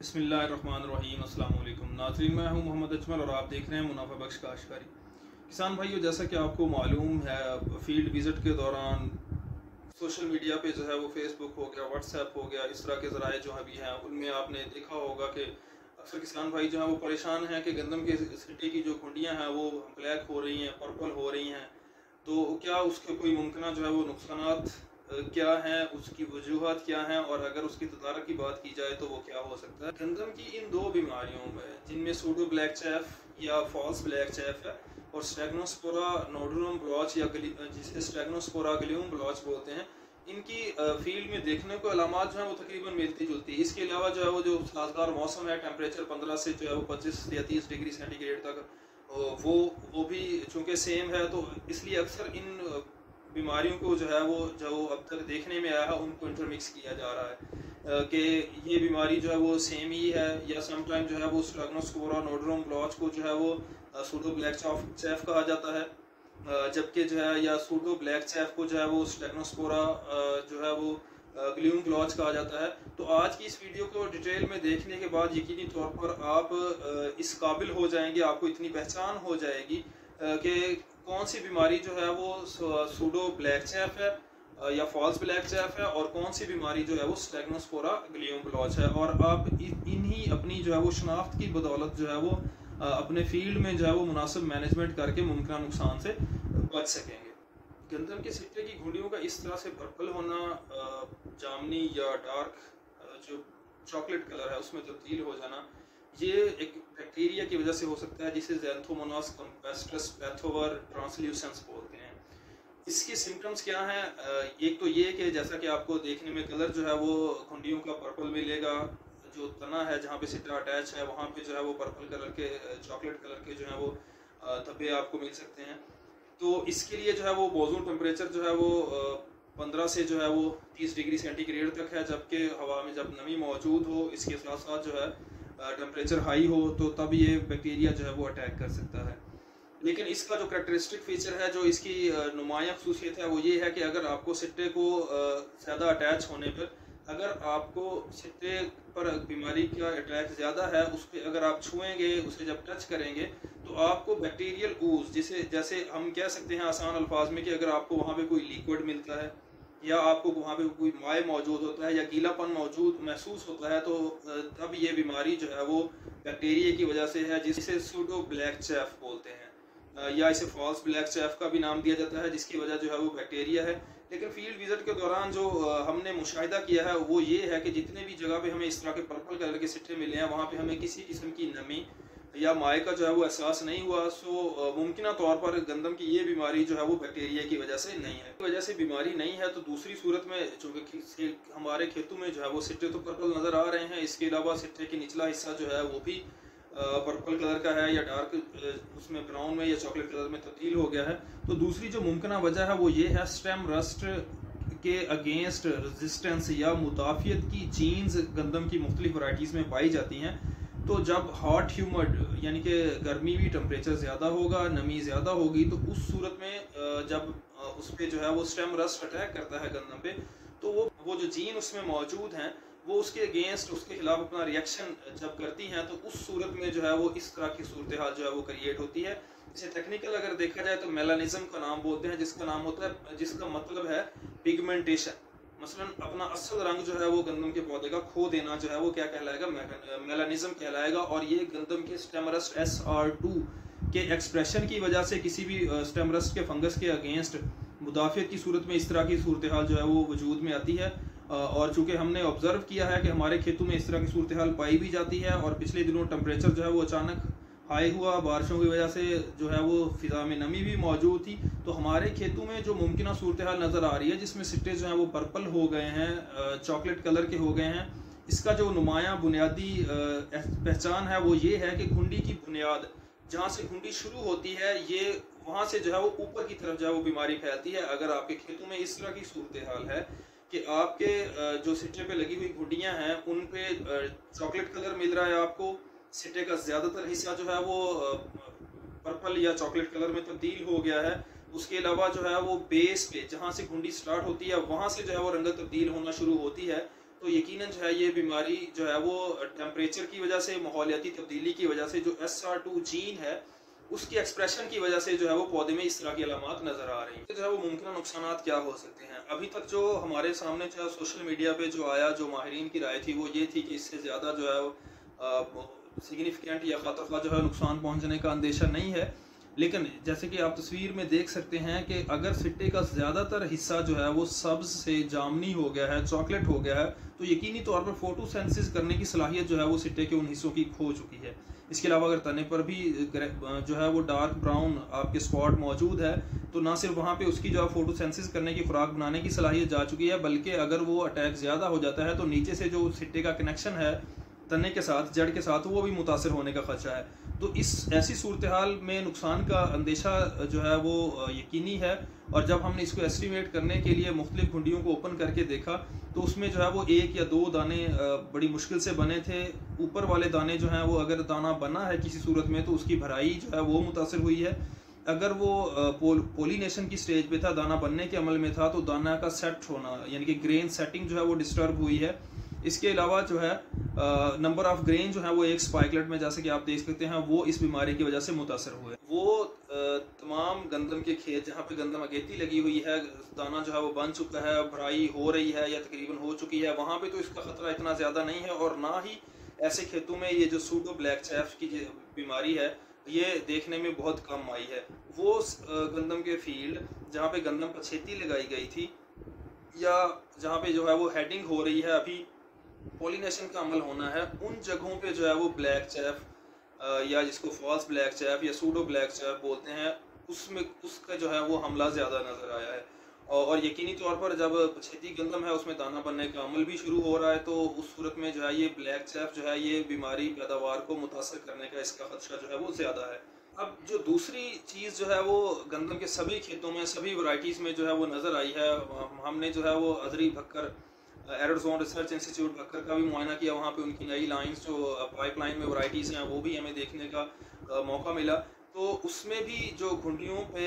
बिस्मिल्लाहिर्रहमानिर्रहीम। अस्सलाम वालेकुम नाज़रीन, मैं हूं मोहम्मद अजमल और आप देख रहे हैं मुनाफा बख्श काश्तकारी। किसान भाइयों, जैसा कि आपको मालूम है, फील्ड विज़िट के दौरान सोशल मीडिया पे जो है वो फेसबुक हो गया, व्हाट्सएप हो गया, इस तरह के ज़राए जो अभी हैं उनमें आपने देखा होगा कि अक्सर किसान भाई जो हैं वो परेशान हैं कि गंदम के सिट्टे की जो खुंडियाँ हैं वो ब्लैक हो रही हैं, पर्पल हो रही हैं। तो क्या उसके कोई मुमकिन जो है वो नुकसानात क्या हैं, उसकी वजूहत क्या हैं, और अगर उसकी तदारक की बात की जाए तो वो क्या हो सकता है। गंदम की इन दो बीमारियों में, जिनमें सूडो ब्लैक चैफ या फॉल्स ब्लैक चैफ है और स्टेगनोस्पोरा नोडुलम ब्लॉच या जिसे स्टेगनोस्पोरा गलियम ब्लॉच बोलते हैं, इनकी फील्ड में देखने को अलामात जो है वो तकरीबन मिलती जुलती है। इसके अलावा जो है वो जो साजगार मौसम है, टेम्परेचर 15 से जो है वो 25 या 30 डिग्री सेंटीग्रेड तक, वो भी चूँकि सेम है, तो इसलिए अक्सर इन बीमारियों को जो है वो जो अब तक देखने में आया है उनको इंटरमिक्स किया जा रहा है कि ये बीमारी जो है वो सेम ही है, या समटाइम जो है वो स्टेगनोस्पोरा नोडुलम ब्लॉच को जो है वो सूडो ब्लैक चैफ कहा जाता है, जबकि जो है या सूडो ब्लैक चैफ को जो है वो स्टेगनोस्पोरा जो है वो ग्लियम ब्लॉच कहा जाता है। तो आज की इस वीडियो को डिटेल में देखने के बाद यकीनी तौर पर आप इस काबिल हो जाएंगे, आपको इतनी पहचान हो जाएगी कि कौन सी बीमारी जो है वो सूडो ब्लैक चैफ है या फॉल्स ब्लैक चैफ है, और कौन सी बीमारी जो है वो स्टेगनोस्पोरा ग्लियम ब्लॉच है। और आप इन्हीं अपनी जो है वो शनाख्त की बदौलत जो है वो अपने फील्ड में जो है वो मुनासिब मैनेजमेंट करके मुमकिन नुकसान से बच सकेंगे। गंदम के सिट्टे की घुंडियों का इस तरह से पर्पल होना, जामनी या डार्क जो चॉकलेट कलर है उसमें तब्दील हो जाना, ये एक बैक्टीरिया की वजह से हो सकता है जिसे ज़ैंथोमोनास कम्पेस्ट्रस पैथोवर ट्रांसल्यूसेंस बोलते हैं। इसके सिम्टम्स क्या हैं? एक तो ये कि जैसा कि आपको देखने में कलर जो है वो घुंडियों का पर्पल मिलेगा, जो तना है जहाँ पे सिट्टा अटैच है वहाँ पे जो है वो पर्पल कलर के चॉकलेट कलर के जो है वो धब्बे आपको मिल सकते हैं। तो इसके लिए जो है वो मौजूद टेम्परेचर जो है वो 15 से जो है वो 30 डिग्री सेंटीग्रेड तक है, जबकि हवा में जब नमी मौजूद हो, इसके साथ साथ जो है टेम्परेचर हाई हो, तो तब ये बैक्टीरिया जो है वो अटैक कर सकता है। लेकिन इसका जो करेक्टरिस्टिक फीचर है, जो इसकी नुमाया खसूसियत है, वो ये है कि अगर आपको सिट्टे को ज़्यादा अटैच होने पर, अगर आपको सिट्टे पर बीमारी का अटैक ज़्यादा है, उस पर अगर आप छुएंगे, उसे जब टच करेंगे, तो आपको बैक्टीरियल ऊज, जिसे जैसे हम कह सकते हैं आसान अल्फाज में कि अगर आपको वहाँ पे कोई लिक्विड मिलता है या आपको वहाँ पे कोई माय मौजूद होता है या गीलापन मौजूद महसूस होता है, तो तब ये बीमारी जो है वो बैक्टीरिया की वजह से है, जिसे सूडो ब्लैक चैफ बोलते हैं, या इसे फॉल्स ब्लैक चैफ का भी नाम दिया जाता है, जिसकी वजह जो है वो बैक्टीरिया है। लेकिन फील्ड विजिट के दौरान जो हमने मुशाहिदा किया है वो ये है कि जितने भी जगह पे हमें इस तरह के पर्पल कलर के सिट्टे मिले हैं, वहाँ पे हमें किसी किस्म की नमी या माए का जो है वो एहसास नहीं हुआ। सो मुमकिन तौर पर गंदम की ये बीमारी जो है वो बैक्टीरिया की वजह से नहीं है। वजह से बीमारी नहीं है, तो दूसरी सूरत में चूँकि हमारे खेतों में जो है वो सिट्टे तो पर्पल नज़र आ रहे हैं, इसके अलावा सिट्टे की निचला हिस्सा जो है वो भी पर्पल कलर का है या डार्क उसमें ब्राउन में या चॉकलेट कलर में तब्दील हो गया है। तो दूसरी जो मुमकिन वजह है वो ये है, स्टेम रस्ट के अगेंस्ट रेजिस्टेंस या मुदाफियत की जीन्स गंदम की मुख्तलिफ वैराइटीज़ में पाई जाती हैं। तो जब हॉट ह्यूमड यानी कि गर्मी भी टेम्परेचर ज़्यादा होगा, नमी ज़्यादा होगी, तो उस सूरत में जब उस पर जो है वो स्टेम रस्ट अटैक करता है गंदम पे, तो वो जो जीन उसमें मौजूद हैं वो उसके अगेंस्ट, उसके खिलाफ अपना रिएक्शन जब करती हैं, तो उस सूरत में जो है वो इस तरह की सूरत हाल जो है वो क्रिएट होती है। इसे टेक्निकल अगर देखा जाए तो मेलानिज्म का नाम बोलते हैं, जिसका नाम होता है, जिसका मतलब है पिगमेंटेशन। मसलन अपना असल रंग जो है वो गंदम के पौधे का खो देना जो है वो क्या कहलाएगा, मेलानिज्म कहलाएगा। और ये गंदम के स्टेमरस्ट SR2 के एक्सप्रेशन की वजह से किसी भी स्टेमरस्ट के फंगस के अगेंस्ट मुदाफियत की सूरत में इस तरह की सूरत हाल जो है वो वजूद में आती है। और चूँकि हमने ऑब्जर्व किया है कि हमारे खेतों में इस तरह की सूरत हाल पाई भी जाती है, और पिछले दिनों टेम्परेचर जो है वो अचानक हाई हुआ, बारिशों की वजह से जो है वो फिजा में नमी भी मौजूद थी, तो हमारे खेतों में जो मुमकिन सूरत हाल नज़र आ रही है, जिसमें सिट्टे जो हैं वो पर्पल हो गए हैं, चॉकलेट कलर के हो गए हैं, इसका जो नुमाया बुनियादी पहचान है वो ये है कि घुंडी की बुनियाद, जहाँ से घुंडी शुरू होती है, ये वहाँ से जो है वो ऊपर की तरफ जो है वो बीमारी फैलती है। अगर आपके खेतों में इस तरह की सूरत हाल है कि आपके जो सिट्टे पे लगी हुई घुंडियाँ हैं उन पे चॉकलेट कलर मिल रहा है, आपको सिट्टे का ज़्यादातर हिस्सा जो है वो पर्पल या चॉकलेट कलर में तब्दील हो गया है, उसके अलावा जो है वो बेस पे जहाँ से घुंडी स्टार्ट होती है वहाँ से जो है वो रंगत तब्दील होना शुरू होती है, तो यकीनन जो है ये बीमारी जो है वो टेम्परेचर की वजह से, माहौलियाती तब्दीली की वजह से, जो SR2 जीन है उसकी एक्सप्रेशन की वजह से जो है वो पौधे में इस तरह की अलामात नज़र आ रही हैं। तो जो है वो मुमकिन नुकसान क्या हो सकते हैं? अभी तक जो हमारे सामने जो है सोशल मीडिया पे जो आया, जो माहिरीन की राय थी वो ये थी कि इससे ज़्यादा जो है सिग्निफिकेंट या ख़तरनाक जो है नुकसान पहुँचने का अंदेशा नहीं है। लेकिन जैसे कि आप तस्वीर में देख सकते हैं कि अगर सिट्टे का ज़्यादातर हिस्सा जो है वो सब्ज़ से जामनी हो गया है, चॉकलेट हो गया है, तो यकीनी तौर पर फोटोसिंथेसिस करने की सलाहियत जो है वो सिट्टे के उन हिस्सों की खो चुकी है। इसके अलावा अगर तने पर भी जो है वो डार्क ब्राउन आपके स्पॉट मौजूद है, तो ना सिर्फ वहाँ पे उसकी जो है फोटोसिंथेसिस करने की खुराक बनाने की सलाहियत जा चुकी है, बल्कि अगर वो अटैक ज़्यादा हो जाता है तो नीचे से जो सिट्टे का कनेक्शन है तने के साथ, जड़ के साथ, वो भी मुतासर होने का खदशा है। तो इस ऐसी सूरत हाल में नुकसान का अंदेशा जो है वो यकीनी है। और जब हमने इसको एस्टिमेट करने के लिए मुख्तलिफ घुंडियों को ओपन करके देखा तो उसमें जो है वो 1 या 2 दाने बड़ी मुश्किल से बने थे। ऊपर वाले दाने जो हैं वो अगर दाना बना है किसी सूरत में तो उसकी भराई जो है वो मुतासर हुई है। अगर वो पोलिनेशन की स्टेज पे था, दाना बनने के अमल में था, तो दाना का सेट होना यानी कि ग्रेन सेटिंग जो है वो डिस्टर्ब हुई है। इसके अलावा जो है नंबर ऑफ ग्रेन जो है वो एक स्पाइकलेट में, जैसे कि आप देख सकते हैं, वो इस बीमारी की वजह से मुतासर हुए। वो तमाम गंदम के खेत जहाँ पे गंदम अगेती लगी हुई है, दाना जो है वो बन चुका है, भराई हो रही है या तकरीबन हो चुकी है, वहाँ पे तो इसका ख़तरा इतना ज़्यादा नहीं है। और ना ही ऐसे खेतों में ये जो सूडो ब्लैक चैफ की बीमारी है ये देखने में बहुत कम आई है। वो गंदम के फील्ड जहाँ पे गंदम पछेती लगाई गई थी या जहाँ पे जो है वो हेडिंग हो रही है, अभी पॉलिनेशन का अमल होना है, उन जगहों पे जो है वो ब्लैक चैफ या जिसको फॉल्स ब्लैक चैफ या सूडो ब्लैक चैफ बोलते हैं, उसमें उसका जो है वो हमला ज़्यादा नज़र आया है। और यकीनी तौर पर जब पछेती गंदम है उसमें दाना बनने का अमल भी शुरू हो रहा है, तो उस सूरत में जो है ये ब्लैक चैफ जो है ये बीमारी पैदावार को मुतासर करने का इसका खदशा जो है वो ज़्यादा है। अब जो दूसरी चीज़ जो है वो गंदम के सभी खेतों में, सभी वैरायटीज़ में जो है वो नज़र आई है। हमने जो है वो अजरी भक्कर एरोजोन रिसर्च इंस्टीट्यूट भक्कर का भी मुआयना किया, वहाँ पे उनकी नई लाइंस जो पाइपलाइन में वैरायटीज़ हैं वो भी हमें देखने का मौका मिला। तो उसमें भी जो घुंडियों पे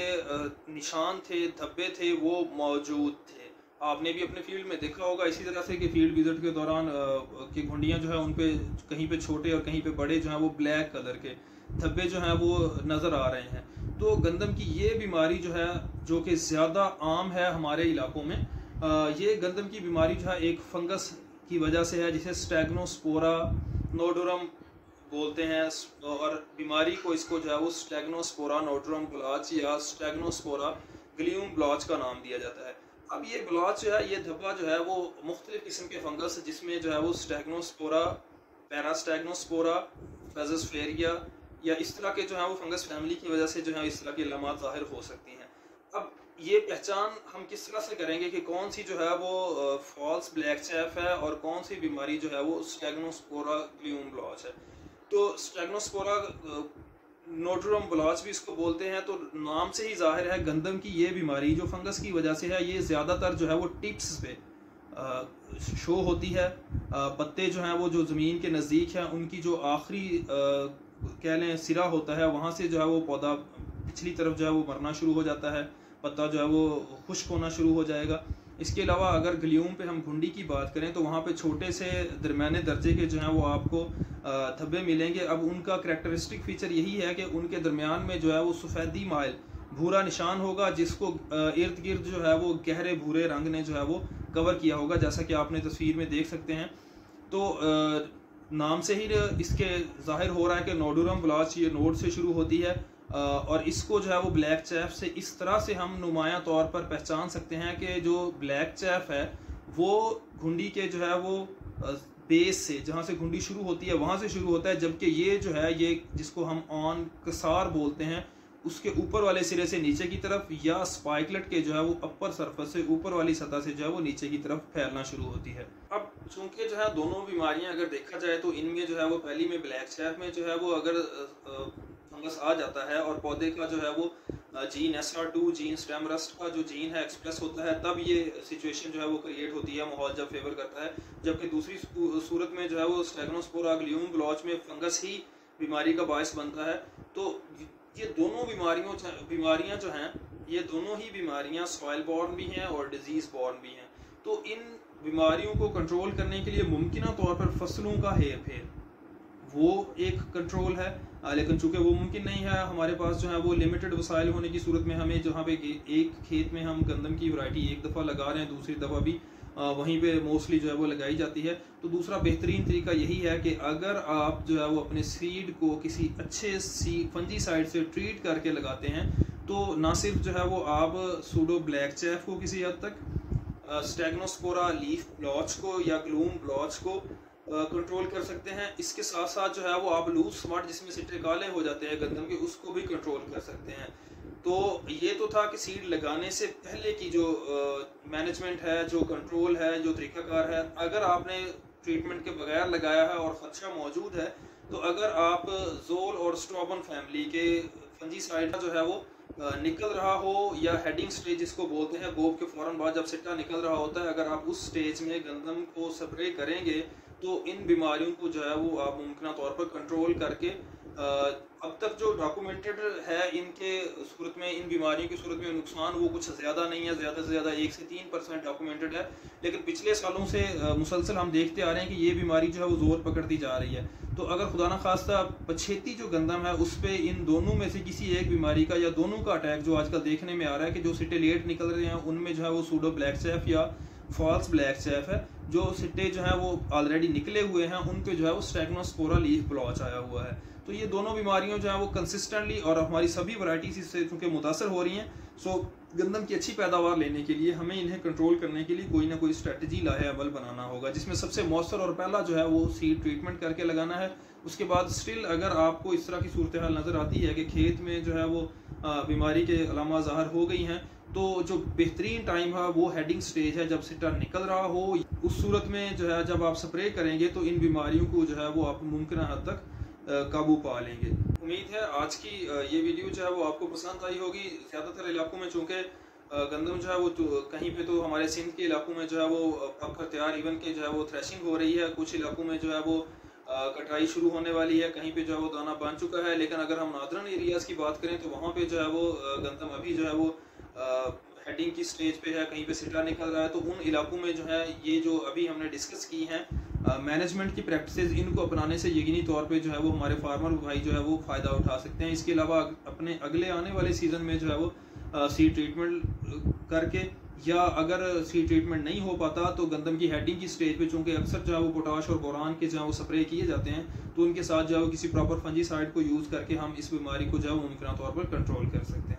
निशान थे, धब्बे थे, वो मौजूद थे। आपने भी अपने फील्ड में देखा होगा इसी तरह से कि फील्ड विजिट के दौरान कि घुंडियाँ जो है उन पे कहीं पे छोटे और कहीं पे बड़े जो हैं वो ब्लैक कलर के धब्बे जो हैं वो नज़र आ रहे हैं। तो गंदम की ये बीमारी जो है, जो कि ज़्यादा आम है हमारे इलाकों में, ये गंदम की बीमारी जो है एक फंगस की वजह से है जिसे स्टेगनोस्पोरा नोडोरम बोलते हैं। और बीमारी को इसको जो है वो स्टेगनोस्पोरा नोडोरम ब्लॉच या स्टेगनोस्पोरा ग्लियूम ब्लॉच का नाम दिया जाता है। अब ये ब्लॉच जो है, ये धब्बा जो है वो मुख्तलिफ किस्म के फंगस जिसमें जो है वो स्टेगनोस्पोरा, पैरास्टेगनोस्पोरा, फेजोस्फेरिया या इस तरह के जो है वो फंगस फैमिली की वजह से जो है इस तरह की अलामात ज़ाहिर हो सकती हैं। अब ये पहचान हम किस तरह से करेंगे कि कौन सी जो है वो फॉल्स ब्लैक चैफ है और कौन सी बीमारी जो है वो स्टेगनोस्पोरा ग्लियूम ब्लॉच है। तो स्टेगनोस्पोरा नोडोरम ब्लॉच भी इसको बोलते हैं। तो नाम से ही जाहिर है गंदम की ये बीमारी जो फंगस की वजह से है, ये ज़्यादातर जो है वो टिप्स पे शो होती है। पत्ते जो हैं वो जो ज़मीन के नज़दीक हैं, उनकी जो आखिरी कह लें सिरा होता है, वहाँ से जो है वो पौधा पिछली तरफ जो है वो मरना शुरू हो जाता है, पत्ता जो है वो खुश्क होना शुरू हो जाएगा। इसके अलावा अगर ग्लियूम पे हम घुंडी की बात करें तो वहाँ पे छोटे से दरमियाने दर्जे के जो हैं वो आपको धब्बे मिलेंगे। अब उनका करैक्टरिस्टिक फीचर यही है कि उनके दरमियान में जो है वो सफ़ेदी माइल भूरा निशान होगा, जिसको इर्द गिर्द जो है वो गहरे भूरे रंग ने जो है वो कवर किया होगा, जैसा कि आपने तस्वीर में देख सकते हैं। तो नाम से ही इसके ज़ाहिर हो रहा है कि नोडोरम ब्लॉच ये नोड से शुरू होती है। और इसको जो है वो ब्लैक चैफ से इस तरह से हम नुमाया तौर पर पहचान सकते हैं कि जो ब्लैक चैफ है वो घुंडी के जो है वो बेस से, जहाँ से घुंडी शुरू होती है वहाँ से शुरू होता है, जबकि ये जो है ये जिसको हम ऑन कसार बोलते हैं, उसके ऊपर वाले सिरे से नीचे की तरफ या स्पाइकलेट के जो है वो अपर सरफेस से ऊपर वाली सतह से जो है वो नीचे की तरफ फैलना शुरू होती है। अब चूंकि जो है दोनों बीमारियां अगर देखा जाए तो इनमें जो है वो पहली में ब्लैक चैफ में जो है वो अगर फंगस आ जाता है और पौधे का जो है वो gene SR2 gene stem rust का जो जीन है एक्सप्रेस होता है, तब ये सिचुएशन जो है वो क्रिएट होती है, माहौल जब फेवर करता है। जबकि दूसरी सूरत में जो है वो स्टेगनोस्पोरा ग्लियूम ब्लॉच में फंगस ही बीमारी का बायस बनता है। तो ये दोनों बीमारियां जो हैं, ये दोनों ही बीमारियां सॉइल बॉर्न भी हैं और डिजीज़ बॉर्न भी हैं। तो इन बीमारियों को कंट्रोल करने के लिए मुमकिन तौर पर फसलों का हेर फेर वो एक कंट्रोल है, लेकिन चूंकि वो मुमकिन नहीं है, हमारे पास जो है वो लिमिटेड वसाइल होने की सूरत में हमें जहाँ पे एक खेत में हम गंदम की वैरायटी एक दफ़ा लगा रहे हैं, दूसरी दफ़ा भी वहीं पे मोस्टली जो है वो लगाई जाती है। तो दूसरा बेहतरीन तरीका यही है कि अगर आप जो है वो अपने सीड को किसी अच्छे फंजीसाइड से ट्रीट करके लगाते हैं तो ना सिर्फ जो है वो आप सूडो ब्लैक चैफ को किसी हद तक, स्टेगनोस्पोरा लीफ ब्लॉच को या ग्लूम ब्लॉच को कंट्रोल कर सकते हैं, इसके साथ साथ जो है वो आप लूज स्मार्ट जिसमें सिट्टे काले हो जाते हैं गंदम के, उसको भी कंट्रोल कर सकते हैं। तो ये तो था कि सीड लगाने से पहले की जो मैनेजमेंट है, जो कंट्रोल है, जो तरीकाकार है। अगर आपने ट्रीटमेंट के बगैर लगाया है और खदशा मौजूद है तो अगर आप जोल और स्ट्रॉबन फैमिली के फंजीसाइड जो है वो निकल रहा हो, या हेडिंग स्टेज जिसको बोलते हैं, गोब के फौरन बाद जब सिट्टा निकल रहा होता है, अगर आप उस स्टेज में गंदम को स्प्रे करेंगे तो इन बीमारियों को जो है वो आप मुमकिन तौर पर कंट्रोल करके, अब तक जो डॉक्यूमेंटेड है इनके सूरत में, इन बीमारियों की सूरत में नुकसान वो कुछ ज़्यादा नहीं है, ज़्यादा से ज़्यादा 1 से 3% डॉक्यूमेंटेड है। लेकिन पिछले सालों से मुसलसल हम देखते आ रहे हैं कि ये बीमारी जो है वो ज़ोर पकड़ती जा रही है। तो अगर खुदा न खास्ता पछेती जो गंदम है उस पर इन दोनों में से किसी एक बीमारी का या दोनों का अटैक जो आजकल देखने में आ रहा है कि जो सिट्टे लेट निकल रहे हैं उनमें जो है वो सूडो ब्लैक चैफ या फॉल्स ब्लैक चैफ है, जो सिट्टे जो है वो ऑलरेडी निकले हुए हैं उन पे जो है वो स्टेगनोस्पोरा लीफ ब्लॉच आया हुआ है। तो ये दोनों बीमारियों जो है वो कंसिस्टेंटली, और हमारी सभी वैरायटीज इससे चूँकि मुतासर हो रही हैं, सो गंदम की अच्छी पैदावार लेने के लिए हमें इन्हें कंट्रोल करने के लिए कोई ना कोई स्ट्रेटजी लाहे अमल बनाना होगा, जिसमें सबसे मौसर और पहला जो है वो सीड ट्रीटमेंट करके लगाना है। उसके बाद स्टिल अगर आपको इस तरह की सूरत हाल नज़र आती है कि खेत में जो है वो बीमारी के अलामा ज़ाहिर हो गई हैं, तो जो बेहतरीन टाइम है वो हेडिंग स्टेज है, जब सिट्टा निकल रहा हो। उस सूरत में जो है जब आप स्प्रे करेंगे तो इन बीमारियों को जो है वो आप मुमकिन हद तक काबू पा लेंगे। उम्मीद है आज की ये वीडियो जो है वो आपको पसंद आई होगी। ज़्यादातर इलाकों में चूँकि गंदम जो है वो कहीं पे तो हमारे सिंध के इलाकों में जो है वो पककर तैयार इवन के जो है वो थ्रेशिंग हो रही है, कुछ इलाकों में जो है वो कटाई शुरू होने वाली है, कहीं पे जो है वो दाना बन चुका है। लेकिन अगर हम नादरन एरियाज़ की बात करें तो वहाँ पे जो है वो गंदम अभी जो है वो हेडिंग की स्टेज पे है, कहीं पे सिट्टा निकल रहा है। तो उन इलाकों में जो है ये जो अभी हमने डिस्कस की हैं मैनेजमेंट की प्रैक्टिसेस, इनको अपनाने से यकीनी तौर पे जो है वो हमारे फार्मर भाई जो है वो फ़ायदा उठा सकते हैं। इसके अलावा अपने अगले आने वाले सीज़न में जो है वो सीड ट्रीटमेंट करके, या अगर सीड ट्रीटमेंट नहीं हो पाता तो गंदम की हेडिंग की स्टेज पे चूँकि अक्सर जो है वो पोटाश और बोरान के जो है वो स्प्रे किए जाते हैं, तो उनके साथ जो है वो किसी प्रॉपर फंजीसाइड को यूज़ करके हम इस बीमारी को जो है वो मुमकिन तौर पर कंट्रोल कर सकते हैं।